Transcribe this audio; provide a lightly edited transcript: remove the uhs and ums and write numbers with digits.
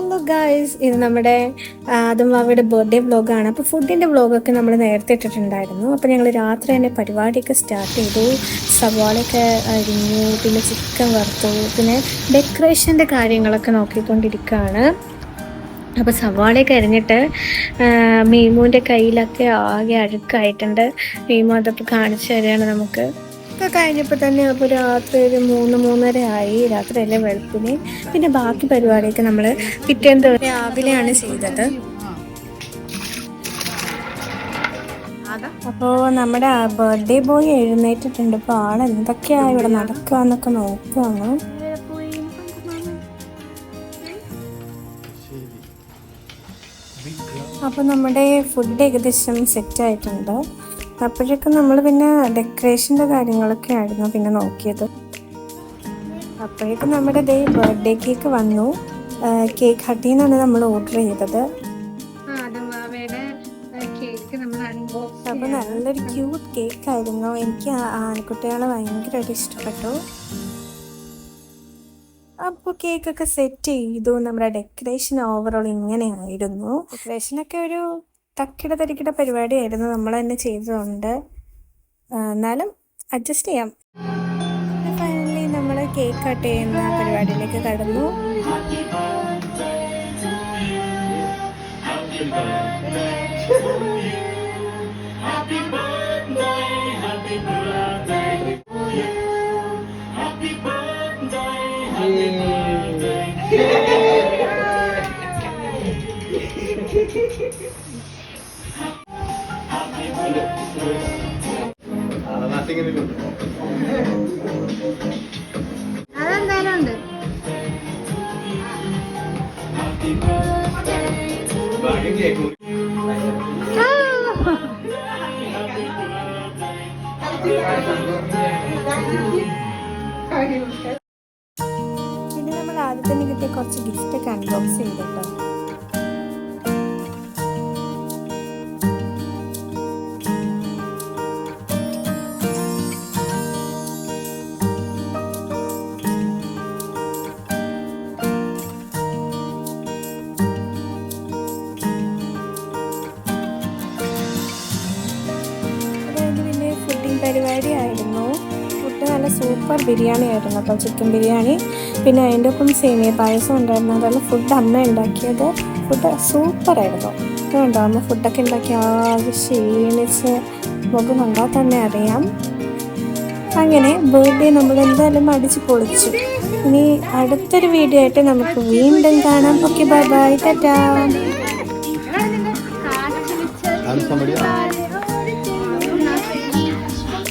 Hello guys, ഇത് നമ്മുടെ ആദംവാവയുടെ birthday വ്ളോഗാണ്. അപ്പോൾ ഫുഡിൻ്റെ വ്ളോഗൊക്കെ നമ്മൾ നേരത്തെ ഇട്ടിട്ടുണ്ടായിരുന്നു. അപ്പോൾ ഞങ്ങൾ രാത്രി തന്നെ പരിപാടിയൊക്കെ സ്റ്റാർട്ട് ചെയ്തു. സവാളയൊക്കെ അരിഞ്ഞു, പിന്നെ ചിക്കൻ വറുത്തു, പിന്നെ ഡെക്കറേഷൻ്റെ കാര്യങ്ങളൊക്കെ നോക്കിക്കൊണ്ടിരിക്കുകയാണ്. അപ്പോൾ സവാളയൊക്കെ അരിഞ്ഞിട്ട് മീമുവിൻ്റെ കയ്യിലൊക്കെ ആകെ അഴുക്കായിട്ടുണ്ട്. മീമു അതൊക്കെ കാണിച്ചു തരികയാണ് നമുക്ക്. ഒക്കെ കഴിഞ്ഞപ്പോൾ തന്നെ അപ്പോൾ രാത്രി ഒരു 3-3:30 ആയി. രാത്രിയല്ലേ വെളുപ്പിന്. പിന്നെ ബാക്കി പരിപാടിയൊക്കെ നമ്മൾ പിറ്റേന്ന് രാവിലെയാണ് ചെയ്തത്. അപ്പോൾ നമ്മുടെ ബർത്ത്ഡേ ബോയ് എഴുന്നേറ്റിട്ടുണ്ട്. ഇപ്പോൾ ആളെന്തൊക്കെയാണ് ഇവിടെ നടക്കുക എന്നൊക്കെ നോക്കുകയാണ്. അപ്പോൾ നമ്മുടെ ഫുഡ് ഏകദേശം സെറ്റായിട്ടുണ്ട്. അപ്പോഴേക്കും നമ്മൾ പിന്നെ ഡെക്കറേഷൻ്റെ കാര്യങ്ങളൊക്കെ ആയിരുന്നു പിന്നെ നോക്കിയത്. അപ്പോഴേക്കും നമ്മുടെ ബർത്ത്ഡേ കേക്ക് വന്നു. കേക്ക് ഹട്ടിൽ നിന്നാണ് നമ്മൾ ഓർഡർ ചെയ്തത്. അപ്പോൾ നല്ലൊരു ക്യൂട്ട് കേക്ക് ആയിരുന്നു. എനിക്ക് ആൺകുട്ടികളെ ഭയങ്കരമായിട്ട് ഇഷ്ടപ്പെട്ടു. അപ്പോൾ കേക്കൊക്കെ സെറ്റ് ചെയ്തു. നമ്മുടെ ഡെക്കറേഷൻ ഓവറോൾ ഇങ്ങനെയായിരുന്നു. ഡെക്കറേഷനൊക്കെ ഒരു തക്കിട തരിക്കിട പരിപാടിയായിരുന്നു. നമ്മൾ തന്നെ ചെയ്തതുകൊണ്ട് എന്നാലും അഡ്ജസ്റ്റ് ചെയ്യാം. ഫൈനലി നമ്മൾ കേക്ക് കട്ട് ചെയ്യുന്ന പരിപാടിയിലേക്ക് കടന്നു. അതെന്തായാലും ഉണ്ട്. പിന്നെ നമ്മൾ ആദ്യം തന്നെ കിട്ടിയ കുറച്ച് ഗിഫ്റ്റൊക്കെ അൺബോക്സ് ചെയ്തിട്ടോ. പരിപാടിയായിരുന്നു. ഫുഡ് നല്ല സൂപ്പർ ബിരിയാണി ആയിരുന്നു കേട്ടോ, ചിക്കൻ ബിരിയാണി. പിന്നെ അതിൻ്റെ ഒപ്പം സേമിയ പായസം ഉണ്ടായിരുന്നു. അതല്ല ഫുഡ് അമ്മ ഉണ്ടാക്കിയത്. ഫുഡ് സൂപ്പറായിരുന്നു. കണ്ടോ, അമ്മ ഫുഡൊക്കെ ഉണ്ടാക്കി ആകെ ക്ഷീണിച്ച് മുഖം കണ്ടാൽ തന്നെ അറിയാം. അങ്ങനെ ബർത്ത്ഡേ നമ്മൾ എന്തായാലും അടിച്ച് പൊളിച്ചു. ഇനി അടുത്തൊരു വീഡിയോ ആയിട്ട് നമുക്ക് വീണ്ടും കാണാം. Okay, bye bye, Tata.